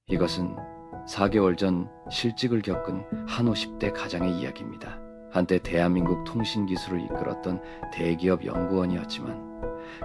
이것은 4개월 전 실직을 겪은 한 50대 가장의 이야기입니다. 한때 대한민국 통신기술을 이끌었던 대기업 연구원이었지만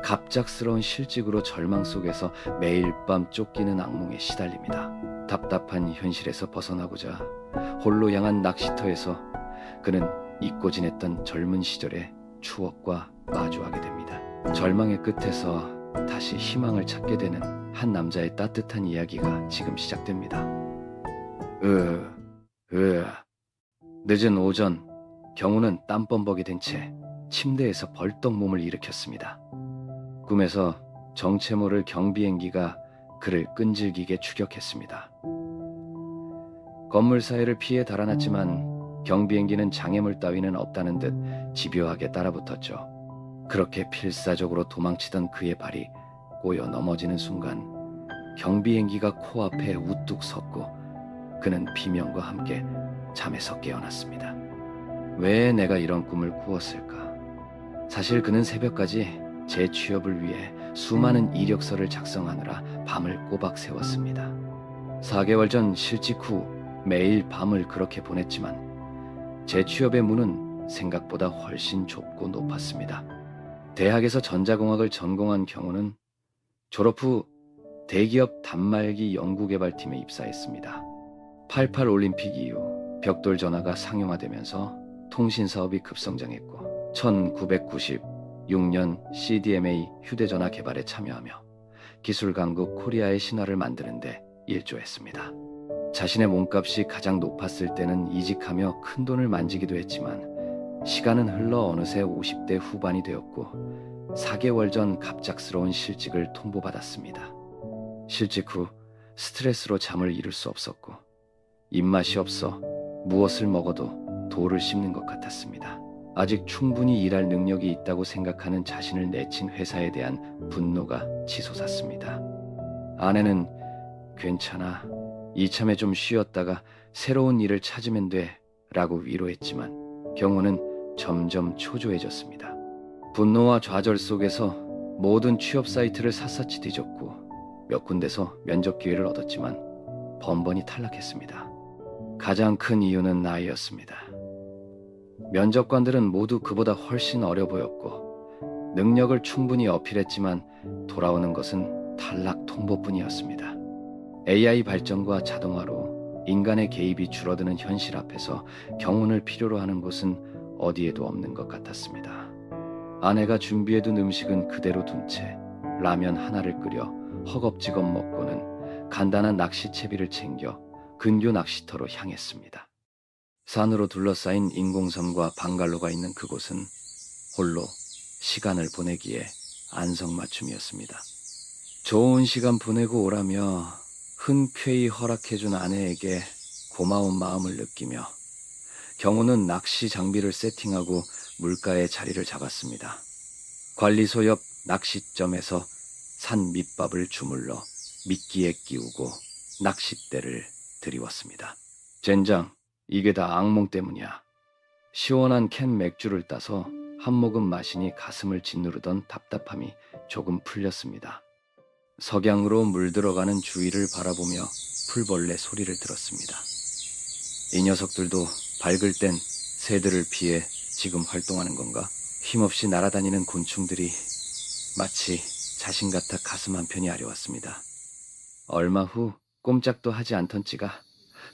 갑작스러운 실직으로 절망 속에서 매일 밤 쫓기는 악몽에 시달립니다. 답답한 현실에서 벗어나고자 홀로 향한 낚시터에서 그는 잊고 지냈던 젊은 시절의 추억과 마주하게 됩니다. 절망의 끝에서 다시 희망을 찾게 되는 한 남자의 따뜻한 이야기가 지금 시작됩니다. 늦은 오전, 경우는 땀범벅이 된 채 침대에서 벌떡 몸을 일으켰습니다. 꿈에서 정체 모를 경비행기가 그를 끈질기게 추격했습니다. 건물 사이를 피해 달아났지만 경비행기는 장애물 따위는 없다는 듯 집요하게 따라붙었죠. 그렇게 필사적으로 도망치던 그의 발이 꼬여 넘어지는 순간 경비행기가 코앞에 우뚝 섰고 그는 비명과 함께 잠에서 깨어났습니다. 왜 내가 이런 꿈을 꾸었을까? 사실 그는 새벽까지 재취업을 위해 수많은 이력서를 작성하느라 밤을 꼬박 새웠습니다. 4개월 전 실직 후 매일 밤을 그렇게 보냈지만 재취업의 문은 생각보다 훨씬 좁고 높았습니다. 대학에서 전자공학을 전공한 경우는 졸업 후 대기업 단말기 연구개발팀에 입사했습니다. 88 올림픽 이후 벽돌 전화가 상용화되면서 통신 사업이 급성장했고 1996년 CDMA 휴대전화 개발에 참여하며 기술 강국 코리아의 신화를 만드는 데 일조했습니다. 자신의 몸값이 가장 높았을 때는 이직하며 큰돈을 만지기도 했지만 시간은 흘러 어느새 50대 후반이 되었고 4개월 전 갑작스러운 실직을 통보받았습니다. 실직 후 스트레스로 잠을 이룰 수 없었고 입맛이 없어 무엇을 먹어도 돌을 씹는 것 같았습니다. 아직 충분히 일할 능력이 있다고 생각하는 자신을 내친 회사에 대한 분노가 치솟았습니다. 아내는 괜찮아, 이참에 좀 쉬었다가 새로운 일을 찾으면 돼 라고 위로했지만 경우는 점점 초조해졌습니다. 분노와 좌절 속에서 모든 취업 사이트를 샅샅이 뒤졌고 몇 군데서 면접 기회를 얻었지만 번번이 탈락했습니다. 가장 큰 이유는 나이였습니다. 면접관들은 모두 그보다 훨씬 어려 보였고 능력을 충분히 어필했지만 돌아오는 것은 탈락 통보뿐이었습니다. AI 발전과 자동화로 인간의 개입이 줄어드는 현실 앞에서 경운을 필요로 하는 곳은 어디에도 없는 것 같았습니다. 아내가 준비해둔 음식은 그대로 둔 채 라면 하나를 끓여 허겁지겁 먹고는 간단한 낚시채비를 챙겨 근교 낚시터로 향했습니다. 산으로 둘러싸인 인공섬과 방갈로가 있는 그곳은 홀로 시간을 보내기에 안성맞춤이었습니다. 좋은 시간 보내고 오라며 흔쾌히 허락해준 아내에게 고마운 마음을 느끼며 경우는 낚시 장비를 세팅하고 물가에 자리를 잡았습니다. 관리소 옆 낚시점에서 산 밑밥을 주물러 미끼에 끼우고 낚싯대를 들이웠습니다. 젠장, 이게 다 악몽 때문이야. 시원한 캔 맥주를 따서 한 모금 마시니 가슴을 짓누르던 답답함이 조금 풀렸습니다. 석양으로 물들어가는 주위를 바라보며 풀벌레 소리를 들었습니다. 이 녀석들도 밝을 땐 새들을 피해 지금 활동하는 건가? 힘없이 날아다니는 곤충들이 마치 자신 같아 가슴 한편이 아려왔습니다. 얼마 후 꼼짝도 하지 않던 찌가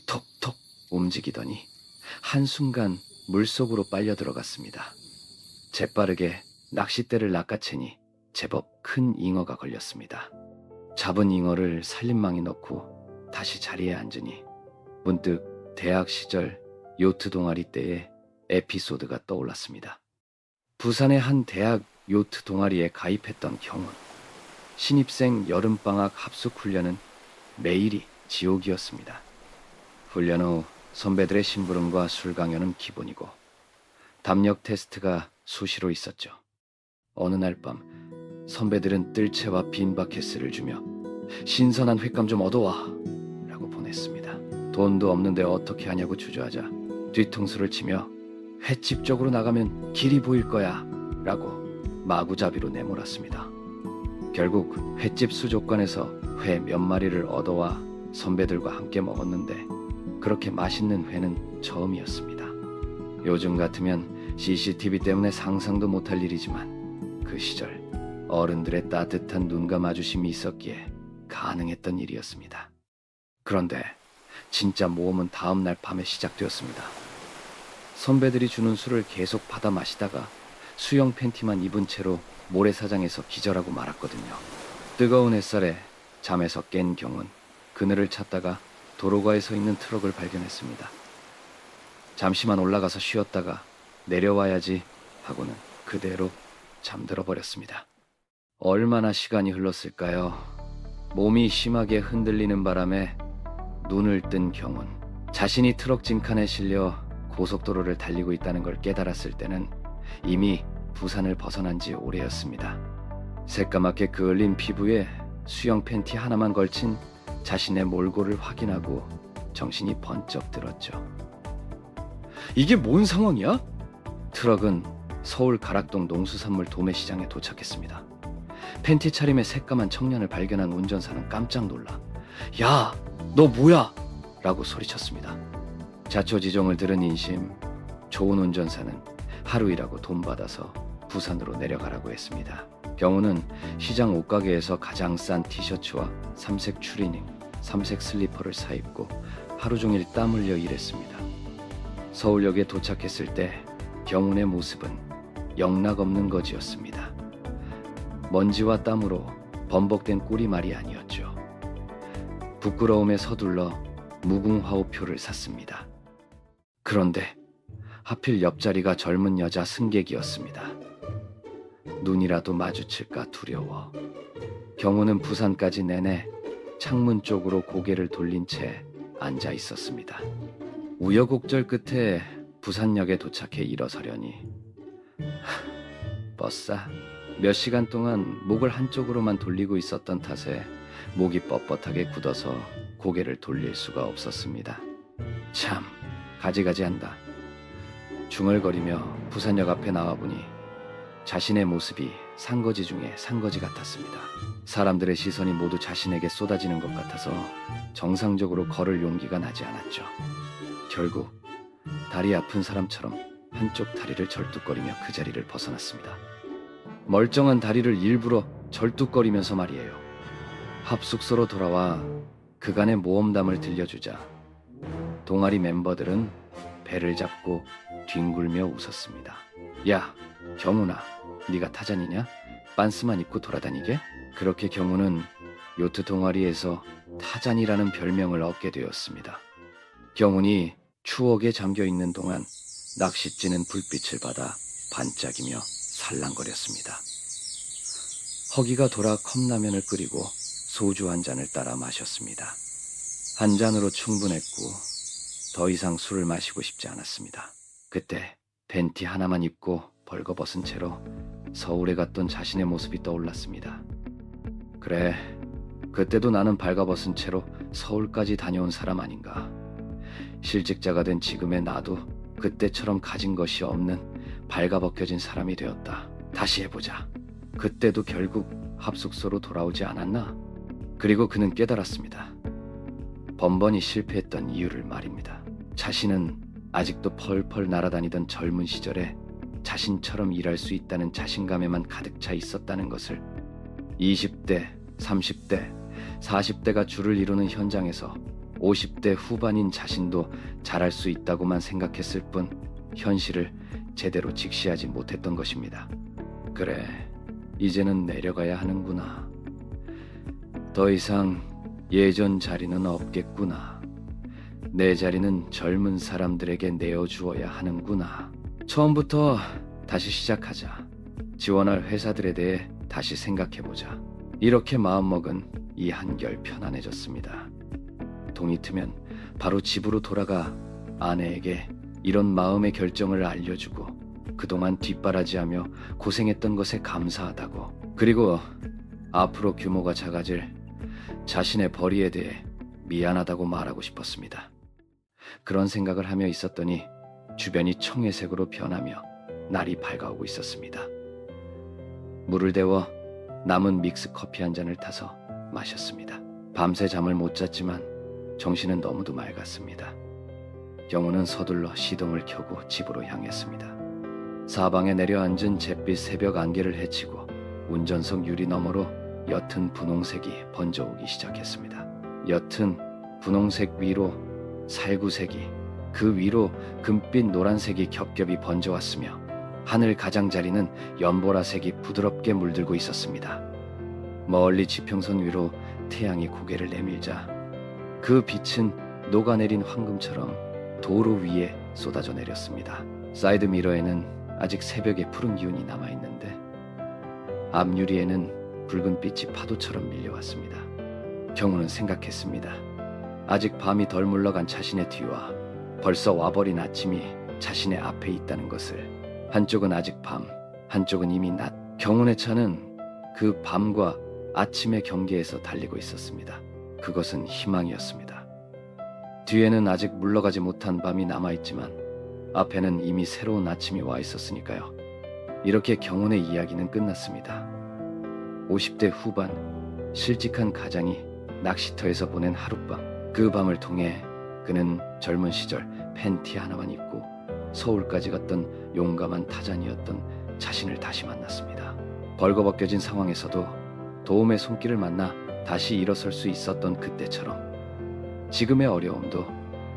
톡톡 움직이더니 한순간 물속으로 빨려 들어갔습니다. 재빠르게 낚싯대를 낚아채니 제법 큰 잉어가 걸렸습니다. 잡은 잉어를 살림망에 넣고 다시 자리에 앉으니 문득 대학 시절 요트 동아리 때의 에피소드가 떠올랐습니다. 부산의 한 대학 요트 동아리에 가입했던 경운. 신입생 여름방학 합숙훈련은 매일이 지옥이었습니다. 훈련 후 선배들의 심부름과 술 강연은 기본이고 담력 테스트가 수시로 있었죠. 어느 날 밤 선배들은 뜰채와 빈 바켓을 주며 신선한 횟감 좀 얻어와 라고 보냈습니다. 돈도 없는데 어떻게 하냐고 주저하자 뒤통수를 치며 횟집 쪽으로 나가면 길이 보일 거야 라고 마구잡이로 내몰았습니다. 결국 횟집 수족관에서 회 몇 마리를 얻어와 선배들과 함께 먹었는데 그렇게 맛있는 회는 처음이었습니다. 요즘 같으면 CCTV 때문에 상상도 못할 일이지만 그 시절 어른들의 따뜻한 눈과 마주심이 있었기에 가능했던 일이었습니다. 그런데 진짜 모험은 다음 날 밤에 시작되었습니다. 선배들이 주는 술을 계속 받아 마시다가 수영 팬티만 입은 채로 모래사장에서 기절하고 말았거든요. 뜨거운 햇살에 잠에서 깬 경은 그늘을 찾다가 도로가에 서 있는 트럭을 발견했습니다. 잠시만 올라가서 쉬었다가 내려와야지 하고는 그대로 잠들어 버렸습니다. 얼마나 시간이 흘렀을까요? 몸이 심하게 흔들리는 바람에 눈을 뜬 경은 자신이 트럭 진칸에 실려 고속도로를 달리고 있다는 걸 깨달았을 때는 이미 부산을 벗어난 지 오래였습니다. 새까맣게 그을린 피부에 수영 팬티 하나만 걸친 자신의 몰골을 확인하고 정신이 번쩍 들었죠. 이게 뭔 상황이야? 트럭은 서울 가락동 농수산물 도매시장에 도착했습니다. 팬티 차림의 새까만 청년을 발견한 운전사는 깜짝 놀라 "야, 너 뭐야?" 라고 소리쳤습니다. 자초지종을 들은 인심, 좋은 운전사는 하루 일하고 돈 받아서 부산으로 내려가라고 했습니다. 경우는 시장 옷가게에서 가장 싼 티셔츠와 삼색 추리닝, 삼색 슬리퍼를 사입고 하루 종일 땀 흘려 일했습니다. 서울역에 도착했을 때 경운의 모습은 영락없는 거지였습니다. 먼지와 땀으로 범벅된 꼬리말이 아니었죠. 부끄러움에 서둘러 무궁화호표를 샀습니다. 그런데 하필 옆자리가 젊은 여자 승객이었습니다. 눈이라도 마주칠까 두려워 경우는 부산까지 내내 창문 쪽으로 고개를 돌린 채 앉아 있었습니다. 우여곡절 끝에 부산역에 도착해 일어서려니 뻗사 몇 시간 동안 목을 한쪽으로만 돌리고 있었던 탓에 목이 뻣뻣하게 굳어서 고개를 돌릴 수가 없었습니다. 참 가지가지한다. 중얼거리며 부산역 앞에 나와보니 자신의 모습이 산거지 중에 산거지 같았습니다. 사람들의 시선이 모두 자신에게 쏟아지는 것 같아서 정상적으로 걸을 용기가 나지 않았죠. 결국 다리 아픈 사람처럼 한쪽 다리를 절뚝거리며 그 자리를 벗어났습니다. 멀쩡한 다리를 일부러 절뚝거리면서 말이에요. 합숙소로 돌아와 그간의 모험담을 들려주자 동아리 멤버들은 배를 잡고 뒹굴며 웃었습니다. 야, 경훈아, 네가 타잔이냐? 빤스만 입고 돌아다니게? 그렇게 경훈은 요트 동아리에서 타잔이라는 별명을 얻게 되었습니다. 경훈이 추억에 잠겨있는 동안 낚싯지는 불빛을 받아 반짝이며 살랑거렸습니다. 허기가 돌아 컵라면을 끓이고 소주 한 잔을 따라 마셨습니다. 한 잔으로 충분했고 더 이상 술을 마시고 싶지 않았습니다. 그때 팬티 하나만 입고 벌거벗은 채로 서울에 갔던 자신의 모습이 떠올랐습니다. 그래, 그때도 나는 발가벗은 채로 서울까지 다녀온 사람 아닌가. 실직자가 된 지금의 나도 그때처럼 가진 것이 없는 발가벗겨진 사람이 되었다. 다시 해보자. 그때도 결국 합숙소로 돌아오지 않았나? 그리고 그는 깨달았습니다. 번번이 실패했던 이유를 말입니다. 자신은 아직도 펄펄 날아다니던 젊은 시절에 자신처럼 일할 수 있다는 자신감에만 가득 차 있었다는 것을 20대, 30대, 40대가 줄을 이루는 현장에서 50대 후반인 자신도 잘할 수 있다고만 생각했을 뿐 현실을 제대로 직시하지 못했던 것입니다. 그래, 이제는 내려가야 하는구나. 더 이상 예전 자리는 없겠구나. 내 자리는 젊은 사람들에게 내어주어야 하는구나. 처음부터 다시 시작하자. 지원할 회사들에 대해 다시 생각해보자. 이렇게 마음먹은 이 한결 편안해졌습니다. 동이 트면 바로 집으로 돌아가 아내에게 이런 마음의 결정을 알려주고 그동안 뒷바라지하며 고생했던 것에 감사하다고, 그리고 앞으로 규모가 작아질 자신의 벌이에 대해 미안하다고 말하고 싶었습니다. 그런 생각을 하며 있었더니 주변이 청회색으로 변하며 날이 밝아오고 있었습니다. 물을 데워 남은 믹스 커피 한 잔을 타서 마셨습니다. 밤새 잠을 못 잤지만 정신은 너무도 맑았습니다. 경우는 서둘러 시동을 켜고 집으로 향했습니다. 사방에 내려앉은 잿빛 새벽 안개를 헤치고 운전석 유리 너머로 옅은 분홍색이 번져오기 시작했습니다. 옅은 분홍색 위로 살구색이, 그 위로 금빛 노란색이 겹겹이 번져왔으며 하늘 가장자리는 연보라색이 부드럽게 물들고 있었습니다. 멀리 지평선 위로 태양이 고개를 내밀자 그 빛은 녹아내린 황금처럼 도로 위에 쏟아져 내렸습니다. 사이드 미러에는 아직 새벽의 푸른 기운이 남아있는데 앞유리에는 붉은 빛이 파도처럼 밀려왔습니다. 경우는 생각했습니다. 아직 밤이 덜 물러간 자신의 뒤와 벌써 와버린 아침이 자신의 앞에 있다는 것을. 한쪽은 아직 밤, 한쪽은 이미 낮. 경운의 차는 그 밤과 아침의 경계에서 달리고 있었습니다. 그것은 희망이었습니다. 뒤에는 아직 물러가지 못한 밤이 남아있지만 앞에는 이미 새로운 아침이 와 있었으니까요. 이렇게 경운의 이야기는 끝났습니다. 50대 후반, 실직한 가장이 낚시터에서 보낸 하룻밤. 그 밤을 통해 그는 젊은 시절 팬티 하나만 입고 서울까지 갔던 용감한 타잔이었던 자신을 다시 만났습니다. 벌거벗겨진 상황에서도 도움의 손길을 만나 다시 일어설 수 있었던 그때처럼 지금의 어려움도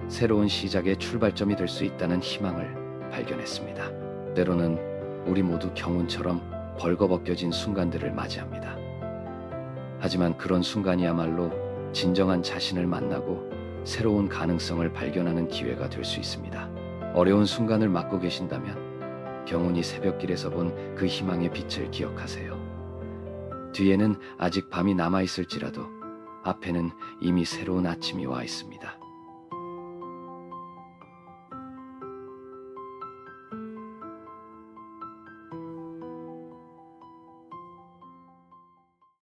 새로운 시작의 출발점이 될 수 있다는 희망을 발견했습니다. 때로는 우리 모두 경운처럼 벌거벗겨진 순간들을 맞이합니다. 하지만 그런 순간이야말로 진정한 자신을 만나고 새로운 가능성을 발견하는 기회가 될 수 있습니다. 어려운 순간을 맞고 계신다면 경운이 새벽길에서 본 그 희망의 빛을 기억하세요. 뒤에는 아직 밤이 남아있을지라도 앞에는 이미 새로운 아침이 와 있습니다.